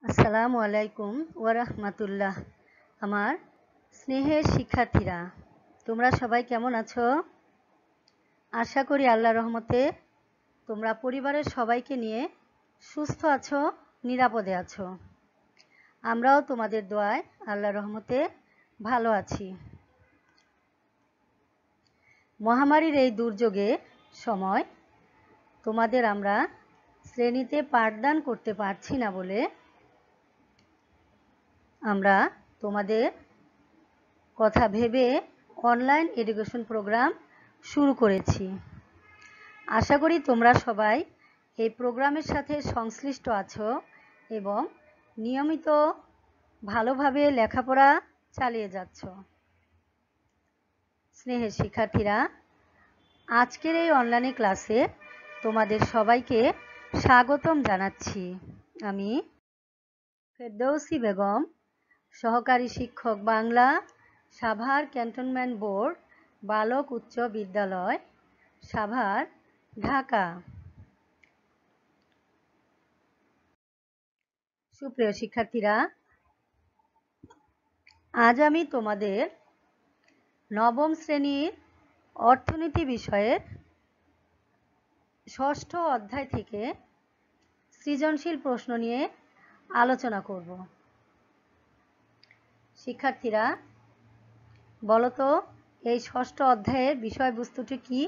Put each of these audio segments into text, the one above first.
আসসালামু আলাইকুম ওয়ারাহমাতুল্লাহ। আমার স্নেহের শিক্ষার্থীরা, তোমরা সবাই কেমন আছো? আশা করি আল্লাহর রহমতে তোমরা পরিবারের সবাইকে নিয়ে সুস্থ আছো, নিরাপদে আছো। আমরাও তোমাদের দোয়ায় আল্লাহর রহমতে ভালো আছি। মহামারীর এই দুর্যোগে সময় তোমাদের আমরা শ্রেণীতে পাঠদান করতে পারছি না বলে আমরা তোমাদের কথা ভেবে অনলাইন এডুকেশন প্রোগ্রাম শুরু করেছি। আশা করি তোমরা সবাই এই প্রোগ্রামের সাথে সংশ্লিষ্ট আছো এবং নিয়মিত ভালোভাবে লেখাপড়া চালিয়ে যাচ্ছ। স্নেহের শিক্ষার্থীরা, আজকের এই অনলাইন ক্লাসে তোমাদের সবাইকে স্বাগতম জানাচ্ছি। আমি ফেরদৌসী বেগম, সহকারী শিক্ষক বাংলা, সাভার ক্যান্টনমেন্ট বোর্ড বালক উচ্চ বিদ্যালয়, সাভার, ঢাকা। সুপ্রিয় শিক্ষার্থীরা, আজ আমি তোমাদের নবম শ্রেণীর অর্থনীতি বিষয়ের ষষ্ঠ অধ্যায় থেকে সৃজনশীল প্রশ্ন নিয়ে আলোচনা করব। শিক্ষার্থীরা, বলো তো এই ষষ্ঠ অধ্যায়ের বিষয়বস্তুটি কি?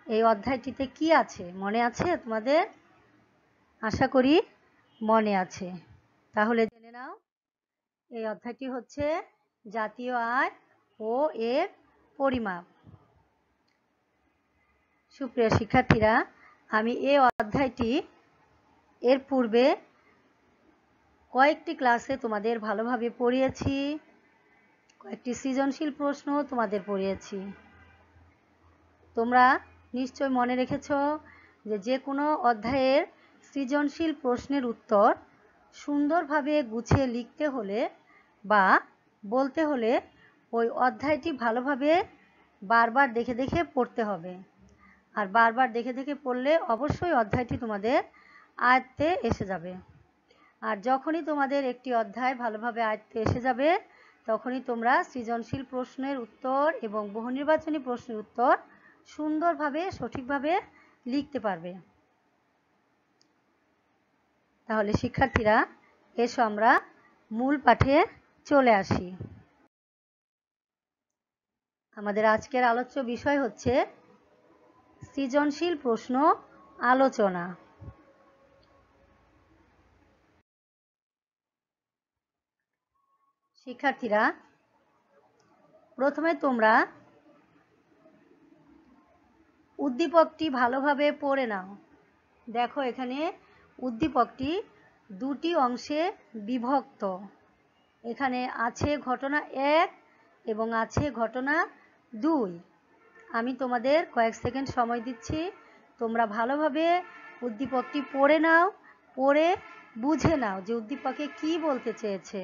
এই অধ্যায়টিতে কি আছে মনে আছে তোমাদের? আশা করি মনে আছে। তাহলে জেনে নাও, এই অধ্যায়টি হচ্ছে জাতীয় আয় ও এর পরিমাপ। সুপ্রিয় শিক্ষার্থীরা, আমি এই অধ্যায়টি এর পূর্বে কয়েকটি ক্লাসে তোমাদের ভালোভাবে পড়িয়েছি, কয়েকটি সৃজনশীল প্রশ্ন তোমাদের পড়িয়েছি। তোমরা নিশ্চয় মনে রেখেছ যে কোনো অধ্যায়ের সৃজনশীল প্রশ্নের উত্তর সুন্দরভাবে গুছিয়ে লিখতে হলে বা বলতে হলে ওই অধ্যায়টি ভালোভাবে বারবার দেখে দেখে পড়তে হবে। আর বারবার দেখে দেখে পড়লে অবশ্যই অধ্যায়টি তোমাদের আয়ত্তে এসে যাবে। আর যখনই তোমাদের একটি অধ্যায় ভালোভাবে আয়ত্তে এসে যাবে, তখনই তোমরা সৃজনশীল প্রশ্নের উত্তর এবং বহুনির্বাচনী প্রশ্নের উত্তর সুন্দরভাবে সঠিকভাবে লিখতে পারবে। তাহলে শিক্ষার্থীরা, এসো আমরা মূল পাঠে চলে আসি। আমাদের আজকের আলোচ্য বিষয় হচ্ছে সৃজনশীল প্রশ্ন আলোচনা। শিক্ষার্থীরা, প্রথমে তোমরা উদ্দীপকটি ভালোভাবে পড়ে নাও। দেখো, এখানে উদ্দীপকটি দুটি অংশে বিভক্ত। এখানে আছে ঘটনা 1 এবং আছে ঘটনা 2। আমি তোমাদের কয়েক সেকেন্ড সময় দিচ্ছি, তোমরা ভালোভাবে উদ্দীপকটি পড়ে নাও, পড়ে বুঝে নাও যে উদ্দীপকে কি বলতে চেয়েছে।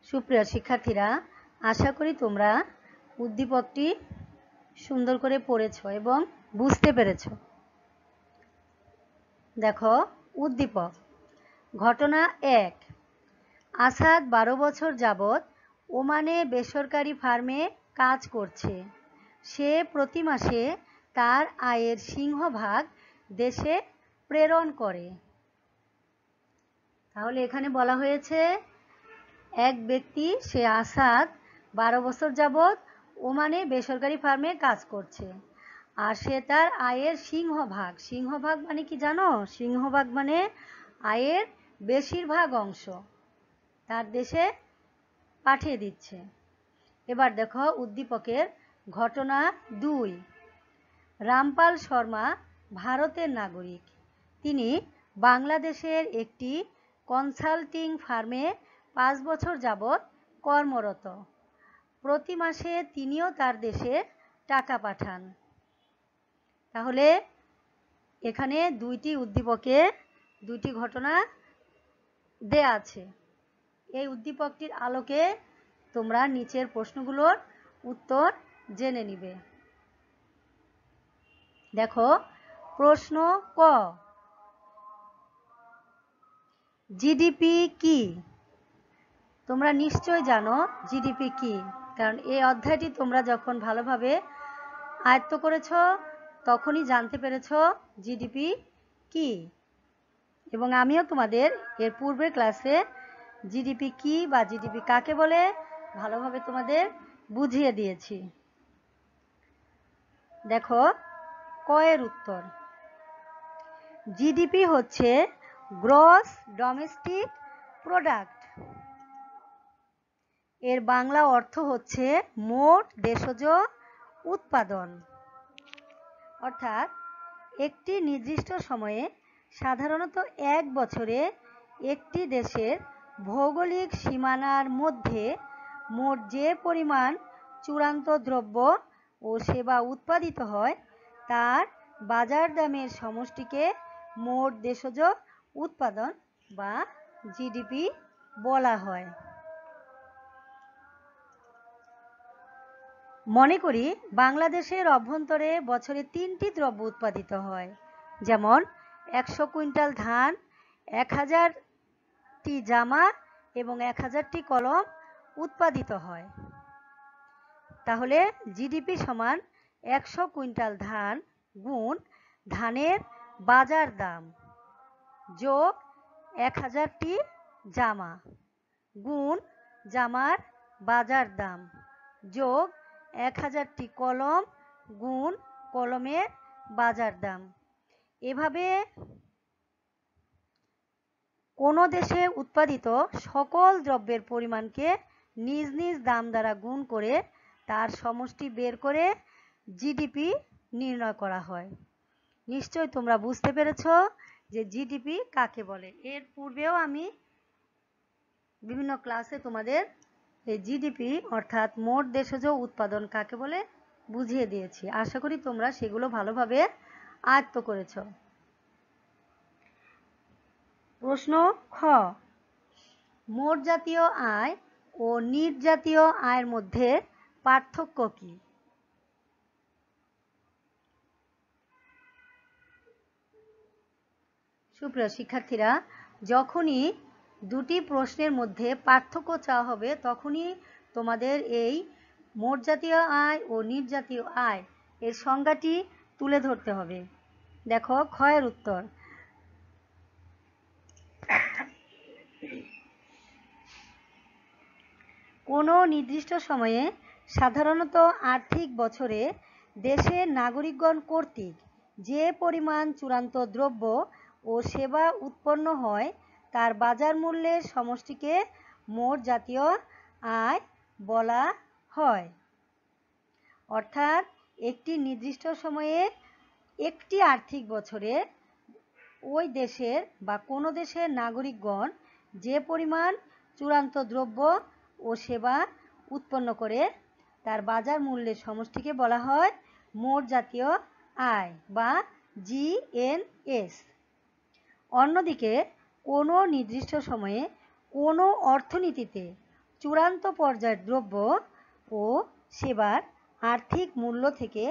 সুপ্রিয় শিক্ষার্থীরা, আশা করি তোমরা উদ্দীপকটি সুন্দর করে পড়েছো এবং বুঝতে পেরেছো। দেখো উদ্দীপক, ঘটনা 1। আসাদ 12 বছর যাবৎ ওমানে বেসরকারি ফার্মে কাজ করছে। সে প্রতি মাসে তার আয়ের সিংহভাগ দেশে প্রেরণ করে। তাহলে এখানে বলা হয়েছে এক ব্যক্তি, সে আসাদ 12 বছর যাবৎ ওমানে বেসরকারি ফার্মে কাজ করছে, আর সে তার আয়ের সিংহভাগ, সিংহভাগ মানে কি জানো? সিংহভাগ মানে আয়ের বেশিরভাগ অংশ তার দেশে পাঠিয়ে দিচ্ছে। এবার দেখো উদ্দীপকের ঘটনা 2। রামপাল শর্মা ভারতের নাগরিক। তিনি বাংলাদেশের একটি কনসাল্টিং ফার্মে 5 বছর যাবৎ কর্মরত। প্রতি মাসে তিনিও তার দেশে টাকা পাঠান। তাহলে এখানে দুইটি উদ্দীপকে দুইটি ঘটনা দেয়া আছে। এই উদ্দীপকটির আলোকে তোমরা নিচের প্রশ্নগুলোর উত্তর জেনে নিবে। দেখো, প্রশ্ন ক, জিডিপি কি? তোমরা নিশ্চয় জানো জিডিপি কি, কারণ এই অধ্যায়টি তোমরা যখন ভালোভাবে আয়ত্ত করেছ তখনই জানতে পেরেছ জিডিপি কি। এবং আমিও তোমাদের এর পূর্বের ক্লাসে জিডিপি কি বা জিডিপি কাকে বলে ভালোভাবে তোমাদের বুঝিয়ে দিয়েছি। দেখো, ক এর উত্তর, জিডিপি হচ্ছে গ্রস ডোমেস্টিক প্রোডাক্ট। এর বাংলা অর্থ হচ্ছে মোট দেশজ উৎপাদন। অর্থাৎ একটি নির্দিষ্ট সময়ে, সাধারণত এক বছরে, একটি দেশের ভৌগোলিক সীমানার মধ্যে মোট যে পরিমাণ চূড়ান্ত দ্রব্য ও সেবা উৎপাদিত হয় তার বাজার দামের সমষ্টিকে মোট দেশজ উৎপাদন বা জিডিপি বলা হয়। মনে করি বাংলাদেশের অভ্যন্তরে বছরে 3টি দ্রব্য উৎপাদিত হয়, যেমন 100 কুইন্টাল ধান, 1000টি জামা এবং 1000টি কলম উৎপাদিত হয়। তাহলে জিডিপি সমান 100 কুইন্টাল ধান গুণ ধানের বাজার দাম যোগ 1000টি জামা গুণ জামার বাজার দাম যোগ 1000টি কলম গুণ কলমের বাজার দাম। এভাবে কোনো দেশে উৎপাদিত সকল দ্রব্যের পরিমাণকে নিজ নিজ দাম দ্বারা গুণ করে তার সমষ্টি বের করে জিডিপি নির্ণয় করা হয়। নিশ্চয় তোমরা বুঝতে পেরেছ যে জিডিপি কাকে বলে। এর পূর্বেও আমি বিভিন্ন ক্লাসে তোমাদের এই জিডিপি অর্থাৎ মোট দেশজ উৎপাদন কাকে বলে বুঝিয়ে দিয়েছি। আশা করি তোমরা সেগুলো ভালোভাবে আয়ত্ত করেছ। প্রশ্ন খ, মোট জাতীয় আয় ও নিট জাতীয় আয়ের মধ্যে পার্থক্য কি? সুপ্রিয় শিক্ষার্থীরা, যখনই দুটি প্রশ্নের মধ্যে পার্থক্য চাওয়া হবে তখনই তোমাদের এই মোট জাতীয় আয় ও নিট জাতীয় আয় এর সংজ্ঞাটি তুলে ধরতে হবে। দেখো, খ এর উত্তর, কোনো নির্দিষ্ট সময়ে, সাধারণত আর্থিক বছরে, দেশের নাগরিকগণ কর্তৃক যে পরিমাণ চূড়ান্ত দ্রব্য ও সেবা উৎপন্ন হয় তার বাজার মূল্যের সমষ্টিকে মোট জাতীয় আয় বলা হয়। অর্থাৎ একটি নির্দিষ্ট সময়ে একটি আর্থিক বছরে ওই দেশের বা কোনো দেশের নাগরিকগণ যে পরিমাণ চূড়ান্ত দ্রব্য ও সেবা উৎপন্ন করে তার বাজার মূল্যের সমষ্টিকে বলা হয় মোট জাতীয় আয় বা জিএনএস। অন্যদিকে কোনো নির্দিষ্ট সময়ে কোনো অর্থনীতিতে চূড়ান্ত পর্যায়ের দ্রব্য ও সেবার আর্থিক মূল্য থেকে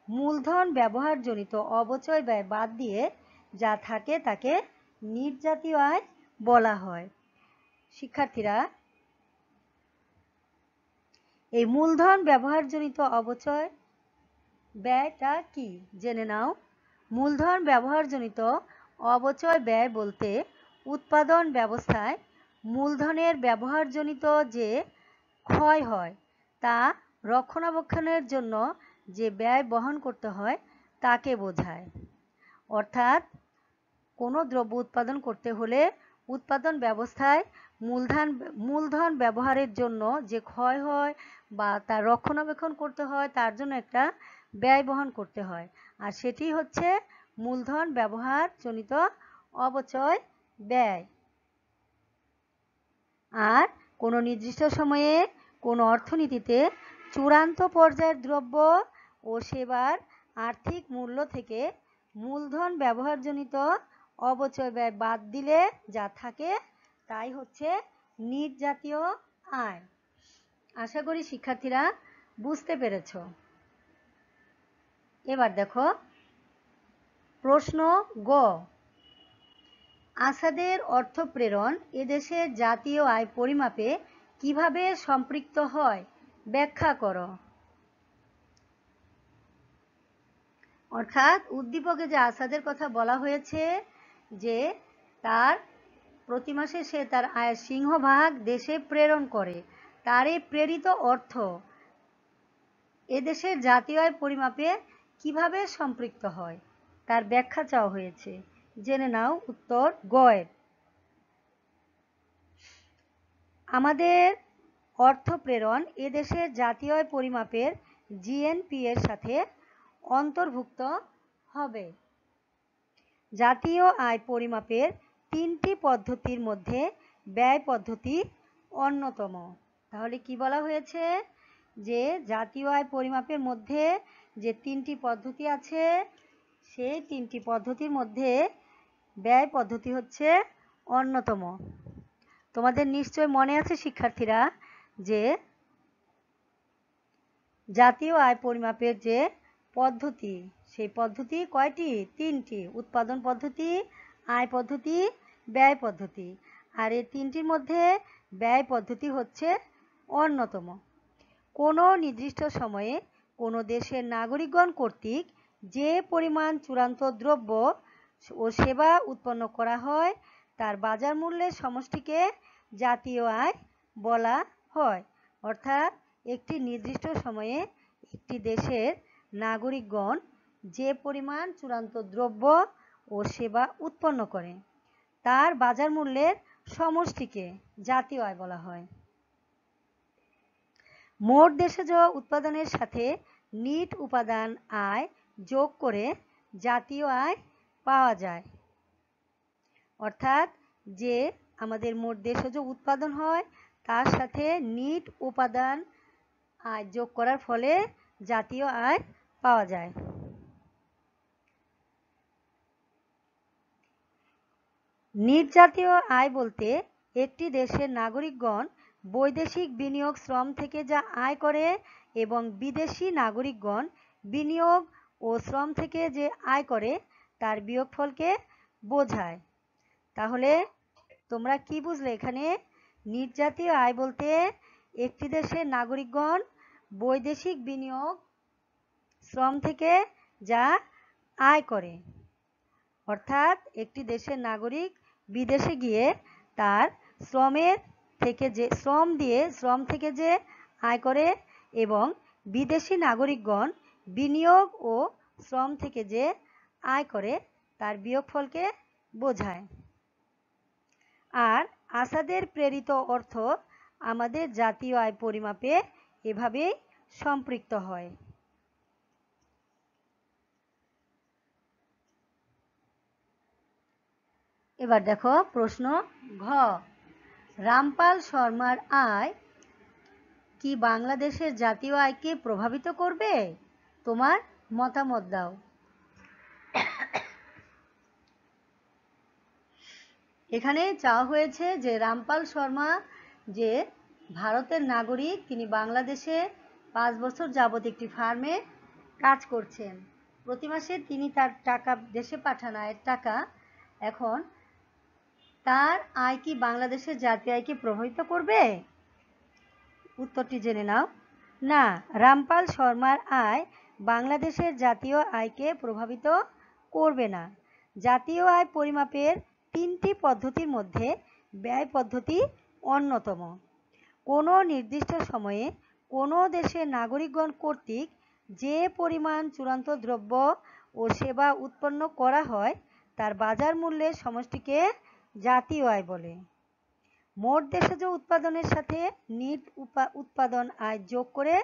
মূলধন ব্যবহারজনিত অবচয় ব্যয় বাদ দিয়ে যা থাকে তাকে নিট জাতীয় আয় বলা হয়। শিক্ষার্থীরা, এই মূলধন ব্যবহারজনিত অবচয় ব্যয়টা কি জেনে নাও। মূলধন ব্যবহারজনিত অবচয় ব্যয় বলতে উৎপাদন ব্যবস্থায় মূলধনের ব্যবহারজনিত যে ক্ষয় হয় তা রক্ষণাবেক্ষণের জন্য যে ব্যয় বহন করতে হয় তাকে বোঝায়। অর্থাৎ কোনো দ্রব্য উৎপাদন করতে হলে উৎপাদন ব্যবস্থায় মূলধন ব্যবহারের জন্য যে ক্ষয় হয় বা তার রক্ষণাবেক্ষণ করতে হয় তার জন্য একটা ব্যয় বহন করতে হয়, আর সেটি হচ্ছে মূলধন ব্যবহারজনিত অবচয় ব্যয়। আর কোনো নির্দিষ্ট সময়ে কোনো অর্থনীতিতে চূড়ান্ত পর্যায়ের দ্রব্য ও ও সেবার আর্থিক মূল্য থেকে মূলধন ব্যবহারজনিত অবচয় ব্যয় বাদ দিলে যা থাকে তাই হচ্ছে নিট জাতীয় আয়। আশা করি শিক্ষার্থীরা বুঝতে পেরেছ। এবার দেখো প্রশ্ন গ, আসাদের অর্থ প্রেরণ এদেশের জাতীয় আয় পরিমাপে কিভাবে সম্পৃক্ত হয় ব্যাখ্যা করো। অর্থাৎ উদ্দীপকে যে আসাদের কথা বলা হয়েছে যে তার প্রতি মাসে সে তার আয়ের সিংহভাগ দেশে প্রেরণ করে, তার এই প্রেরিত অর্থ এদেশের জাতীয় আয় পরিমাপে কিভাবে সম্পৃক্ত হয় তার ব্যাখ্যা চাওয়া হয়েছে। জেনে নাও উত্তর গয়ের। আমাদের অর্থ প্রেরণ এদেশের জাতীয় আয় পরিমাপের জিএনপি এর সাথে অন্তর্ভুক্ত হবে। জাতীয় আয় পরিমাপের তিনটি পদ্ধতির মধ্যে ব্যয় পদ্ধতি অন্যতম। তাহলে কি বলা হয়েছে যে জাতীয় আয় পরিমাপের মধ্যে যে তিনটি পদ্ধতি আছে সেই তিনটি পদ্ধতির মধ্যে ব্যয় পদ্ধতি হচ্ছে অন্যতম। তোমাদের নিশ্চয় মনে আছে শিক্ষার্থীরা যে জাতীয় আয় পরিমাপের যে পদ্ধতি সেই পদ্ধতি কয়টি? তিনটি, উৎপাদন পদ্ধতি, আয় পদ্ধতি, ব্যয় পদ্ধতি। আর এই তিনটির মধ্যে ব্যয় পদ্ধতি হচ্ছে অন্যতম। কোনো নির্দিষ্ট সময়ে কোনো দেশের নাগরিকগণ কর্তৃক যে পরিমাণ চূড়ান্ত দ্রব্য ও সেবা উৎপন্ন করা হয় তার বাজার মূল্যের সমষ্টিকে জাতীয় আয় বলা হয়। অর্থাৎ একটি নির্দিষ্ট সময়ে একটি দেশের নাগরিকগণ যে পরিমাণ চূড়ান্ত দ্রব্য ও সেবা উৎপন্ন করে তার বাজার মূল্যের সমষ্টিকে জাতীয় আয় বলা হয়। মোট দেশজ উৎপাদনের সাথে নিট উপাদান আয় যোগ করে জাতীয় আয় পাওয়া যায়। অর্থাৎ যে আমাদের মোট দেশজ উৎপাদন হয় তার সাথে নিট উপাদান আয় যোগ করার ফলে জাতীয় আয় পাওয়া যায়। নিট জাতীয় আয় বলতে একটি দেশের নাগরিকগণ বৈদেশিক বিনিয়োগ শ্রম থেকে যা আয় করে এবং বিদেশি নাগরিকগণ বিনিয়োগ ও শ্রম থেকে যে আয় করে তার বিয়োগফলকে বোঝায়। তাহলে তোমরা কি বুঝলে এখানে? নিট জাতীয় আয় বলতে একটি দেশের নাগরিকগণ বৈদেশিক বিনিয়োগ শ্রম থেকে যা আয় করে, অর্থাৎ একটি দেশের নাগরিক বিদেশে গিয়ে তার শ্রমের থেকে যে শ্রম থেকে যে আয় করে এবং বিদেশি নাগরিকগণ বিনিয়োগ ও শ্রম থেকে যে আয় করে তার বিয়োগফলকে বোঝায়। আর আসাদের প্রেরিত অর্থ আমাদের জাতীয় আয় পরিমাপে এভাবেই সম্পৃক্ত হয়। এবার দেখো প্রশ্ন ঘ, রামপাল শর্মার আয় কি বাংলাদেশের জাতীয় আয়কে প্রভাবিত করবে? তোমার মতামত দাও। এখানে চাওয়া হয়েছে যে রামপাল শর্মা যে ভারতের নাগরিক, তিনি বাংলাদেশে 5 বছর যাবত একটি ফার্মে কাজ করছেন। প্রতি মাসে তিনি তার টাকা দেশে পাঠান, আয়ের টাকা। এখন তার আয় কি বাংলাদেশের জাতীয় আয়কে প্রভাবিত করবে? উত্তরটি জেনে নাও। না, রামপাল শর্মার আয় বাংলাদেশের জাতীয় আয়কে প্রভাবিত করবে না। জাতীয় আয় পরিমাপের তিনটি পদ্ধতির মধ্যে ব্যয় পদ্ধতি অন্যতম। কোনো নির্দিষ্ট সময়ে কোনো দেশের নাগরিকগণ কর্তৃক যে পরিমাণ চূড়ান্ত দ্রব্য ও সেবা উৎপন্ন করা হয় তার বাজার মূল্যের সমষ্টিকে জাতীয় আয় বলে। মোট দেশজ উৎপাদনের সাথে নিট উৎপাদন আয় যোগ করে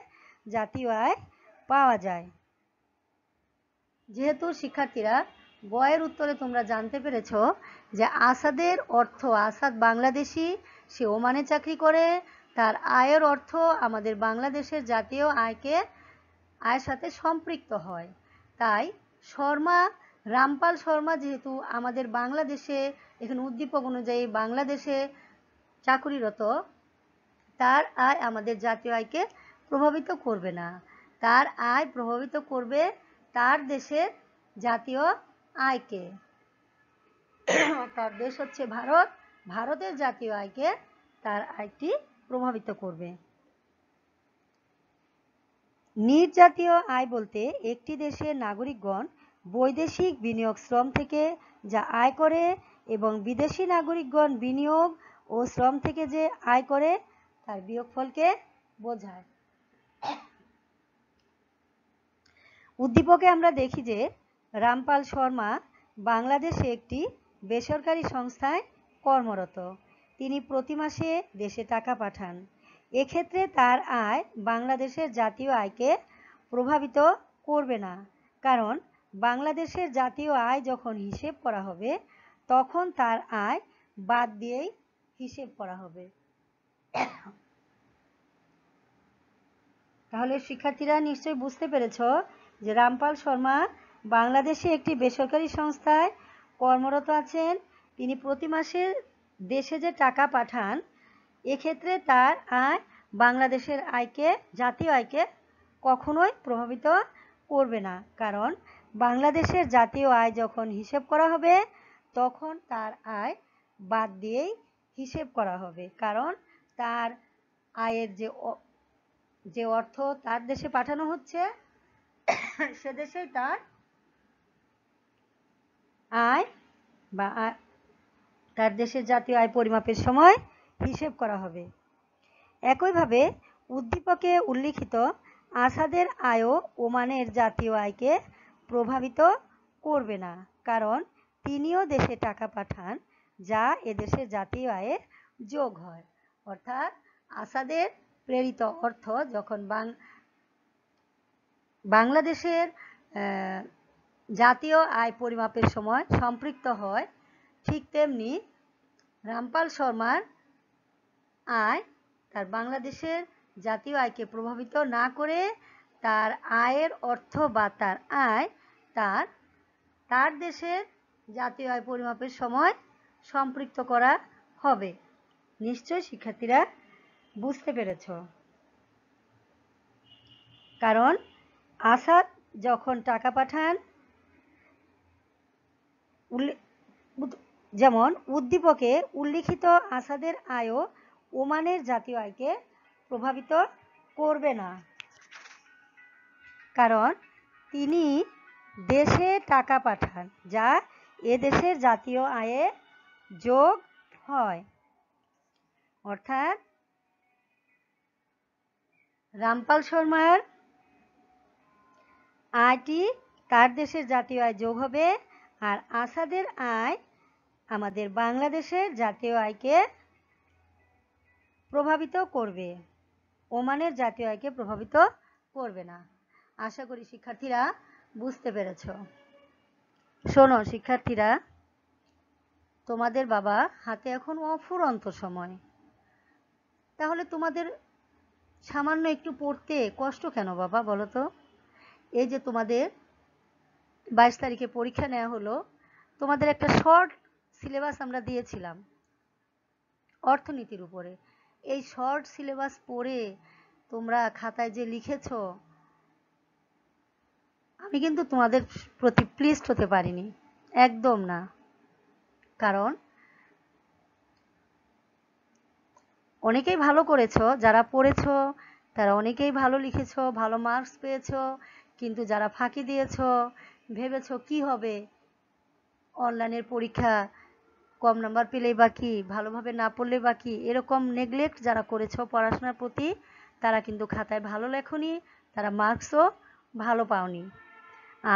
জাতীয় আয় পাওয়া যায়। যেহেতু শিক্ষার্থীরা গয়ের উত্তরে তোমরা জানতে পেরেছ যে আসাদের অর্থ, আসাদ বাংলাদেশি, সে ওমানে চাকরি করে, তার আয়ের অর্থ আমাদের বাংলাদেশের জাতীয় আয়কে আয়ের সাথে সম্পৃক্ত হয়। তাই শর্মা, রামপাল শর্মা যেহেতু আমাদের বাংলাদেশে, এখানে উদ্দীপক অনুযায়ী বাংলাদেশে চাকুরিরত, তার আয় আমাদের জাতীয় আয়কে প্রভাবিত করবে না। তার আয় প্রভাবিত করবে তার দেশের জাতীয় আয়কে। তার দেশ হচ্ছে ভারত, ভারতের জাতীয় আয়কে তার আয়টি প্রভাবিত করবে। নির্জাতীয় আয় বলতে একটি দেশের নাগরিকগণ বৈদেশিক বিনিয়োগ শ্রম থেকে যা আয় করে এবং বিদেশি নাগরিকগণ বিনিয়োগ ও শ্রম থেকে যে আয় করে তার বিয়োগফলকে বোঝায়। উদ্দীপকে আমরা দেখি যে রামপাল শর্মা বাংলাদেশে একটি বেসরকারি সংস্থায় কর্মরত। তিনি প্রতি মাসে দেশে টাকা পাঠান। এক্ষেত্রে তার আয় বাংলাদেশের জাতীয় আয়কে প্রভাবিত করবে না, কারণ বাংলাদেশের জাতীয় আয় যখন হিসেব করা হবে তখন তার আয় বাদ দিয়েই হিসেব করা হবে। তাহলে শিক্ষার্থীরা নিশ্চয়ই বুঝতে পেরেছ যে রামপাল শর্মা বাংলাদেশে একটি বেসরকারি সংস্থায় কর্মরত আছেন। তিনি প্রতি মাসে দেশে যে টাকা পাঠান, এক্ষেত্রে তার আয় বাংলাদেশের আয়কে, জাতীয় আয়কে কখনোই প্রভাবিত করবে না, কারণ বাংলাদেশের জাতীয় আয় যখন হিসেব করা হবে তখন তার আয় বাদ দিয়েই হিসেব করা হবে, কারণ তার আয়ের যে অর্থ তার দেশে পাঠানো হচ্ছে সে দেশেই তার আয় বা তার দেশের জাতীয় আয় পরিমাপের সময় হিসেব করা হবে। একইভাবে উদ্দীপকে উল্লিখিত আসাদের আয়ও ওমানের জাতীয় আয়কে প্রভাবিত করবে না, কারণ তিনিও দেশে টাকা পাঠান যা এদেশের জাতীয় আয়ের যোগ হয়। অর্থাৎ আসাদের প্রেরিত অর্থ যখন বাংলাদেশের জাতীয় আয় পরিমাপের সময় সম্পৃক্ত হয়, ঠিক তেমনি রামপাল শর্মার আয় তার বাংলাদেশের জাতীয় আয়কে প্রভাবিত না করে তার আয়ের অর্থ বা তার আয় তার দেশের জাতীয় আয় পরিমাপের সময় সম্পৃক্ত করা হবে। নিশ্চয় শিক্ষার্থীরা বুঝতে পেরেছ। কারণ আসাদ যখন টাকা পাঠান, যেমন উদ্দীপকে উল্লিখিত আসাদের আয়ও ওমানের জাতীয় আয়কে প্রভাবিত করবে না, কারণ তিনি দেশে টাকা পাঠান যা এদেশের জাতীয় আয়ে যোগ হয়। অর্থাৎ রামপাল শর্মার আয়টি তার দেশের জাতীয় আয় যোগ হবে, আর আসাদের আয় আমাদের বাংলাদেশের জাতীয় আয়কে প্রভাবিত করবে, ওমানের জাতীয় আয়কে প্রভাবিত করবে না। আশা করি শিক্ষার্থীরা বুঝতে পেরেছ। শোনো শিক্ষার্থীরা, তোমাদের বাবা হাতে এখন অফুরন্ত সময়, তাহলে তোমাদের সামান্য একটু পড়তে কষ্ট কেন বাবা বলো তো? এই যে তোমাদের 22 তারিখে পরীক্ষা নেওয়া হলো, তোমাদের একটা শর্ট সিলেবাস আমরা দিয়েছিলাম অর্থনীতির উপরে। এই শর্ট সিলেবাস পড়ে তোমরা খাতায় যে লিখেছ, আমি কিন্তু তোমাদের প্রতি প্লিজড হতে পারিনি, একদম না। কারণ অনেকেই ভালো করেছো, যারা পড়েছো তারা অনেকেই ভালো লিখেছো, ভালো মার্কস পেয়েছো, কিন্তু যারা ফাঁকি দিয়েছো, ভেবেছো কি হবে, অনলাইনের পরীক্ষা কম নাম্বার পেলেই বা কি, ভালোভাবে না পড়লে বা কি, এরকম নেগলেক্ট যারা করেছো পড়াশোনার প্রতি, তারা কিন্তু খাতায় ভালো লেখনি, তারা মার্কসও ভালো পাওনি।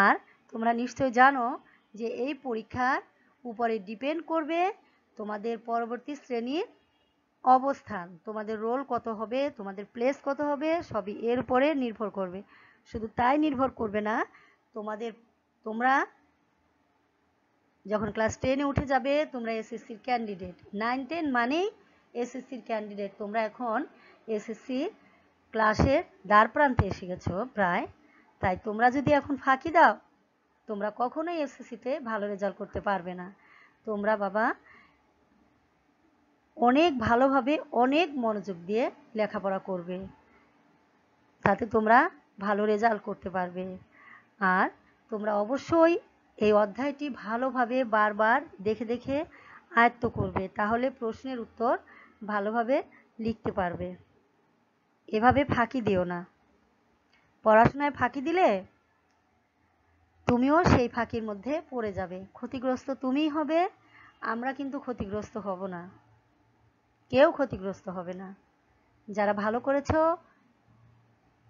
আর তোমরা নিশ্চয় জানো যে এই পরীক্ষার উপরে ডিপেন্ড করবে তোমাদের পরবর্তী শ্রেণীর অবস্থান, তোমাদের রোল কত হবে, তোমাদের প্লেস কত হবে, সবই এর উপরে নির্ভর করবে। শুধু তাই নির্ভর করবে না, তোমরা যখন ক্লাস 10-এ উঠে যাবে, তোমরা এসএসসির ক্যান্ডিডেট, 9-10 মানেই এসএসসির ক্যান্ডিডেট। তোমরা এখন এসএসসি ক্লাসের দ্বার প্রান্তে এসে গেছো প্রায়। তাই তোমরা যদি এখন ফাঁকি দাও, তোমরা কখনোই এসএসসিতে ভালো রেজাল্ট করতে পারবে না। তোমরা বাবা অনেক ভালোভাবে অনেক মনোযোগ দিয়ে লেখাপড়া করবে, তাতে তোমরা ভালো রেজাল্ট করতে পারবে। আর তোমরা অবশ্যই এই অধ্যায়টি ভালোভাবে বারবার দেখে দেখে আয়ত্ত করবে, তাহলে প্রশ্নের উত্তর ভালোভাবে লিখতে পারবে। এভাবে ফাঁকি দিও না। পড়াশোনায় ফাঁকি দিলে তুমিও সেই ফাঁকির মধ্যে পড়ে যাবে, ক্ষতিগ্রস্ত তুমিই হবে, আমরা কিন্তু ক্ষতিগ্রস্ত হব না, কেউ ক্ষতিগ্রস্ত হবে না। যারা ভালো করেছো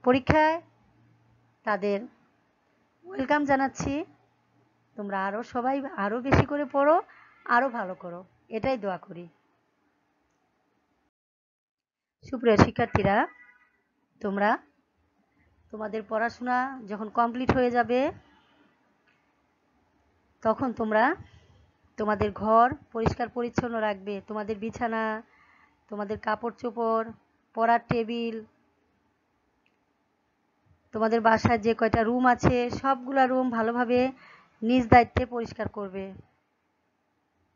পরীক্ষায় তাদের ওয়েলকাম জানাচ্ছি। তোমরা আরো সবাই আরো বেশি করে পড়ো, আরো ভালো করো, এটাই দোয়া করি। সুপ্রিয় শিক্ষার্থীরা, তোমরা তোমাদের পড়াশোনা যখন কমপ্লিট হয়ে যাবে তখন তোমরা তোমাদের ঘর পরিষ্কার পরিচ্ছন্ন রাখবে। তোমাদের বিছানা, তোমাদের কাপড় চোপড়, পড়ার টেবিল, তোমাদের বাসায় যে কয়টা রুম আছে সবগুলা রুম ভালোভাবে নিজ দায়িত্বে পরিষ্কার করবে।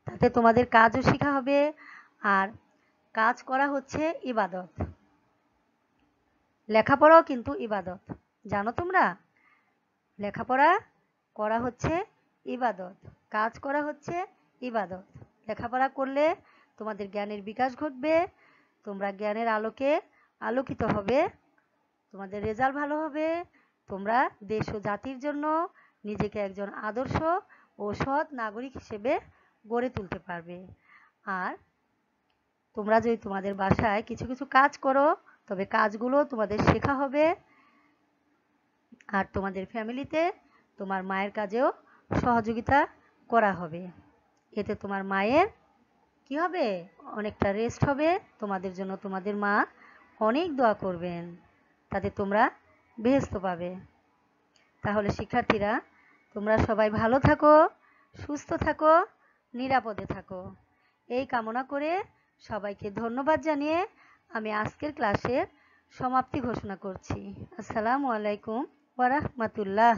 তাতে তোমাদের কাজও শেখা হবে, আর কাজ করা হচ্ছে ইবাদত। লেখাপড়াও কিন্তু ইবাদত, জানো তোমরা? লেখাপড়া করা হচ্ছে ইবাদত, কাজ করা হচ্ছে ইবাদত। লেখাপড়া করলে তোমাদের জ্ঞানের বিকাশ ঘটবে, তোমরা জ্ঞানের আলোকে আলোকিত হবে, তোমাদের রেজাল্ট ভালো হবে, তোমরা দেশ ও জাতির জন্য নিজেকে একজন আদর্শ ও সৎ নাগরিক হিসেবে গড়ে তুলতে পারবে। আর তোমরা যদি তোমাদের বাসায় কিছু কিছু কাজ করো, তবে কাজগুলো তোমাদের শেখা হবে, আর তোমাদের ফ্যামিলিতে তোমার মায়ের কাজেও সহযোগিতা করা হবে। এতে তোমার মায়ের কি হবে? অনেকটা রেস্ট হবে, তোমাদের জন্য তোমাদের মা অনেক দোয়া করবেন, তাতে তোমরা বেহেশত পাবে। তাহলে শিক্ষার্থীরা, তোমরা সবাই ভালো থাকো, সুস্থ থাকো, নিরাপদে থাকো, এই কামনা করে সবাইকে ধন্যবাদ জানিয়ে আমি আজকের ক্লাসের সমাপ্তি ঘোষণা করছি। আসসালামু আলাইকুম ওয়া রাহমাতুল্লাহ।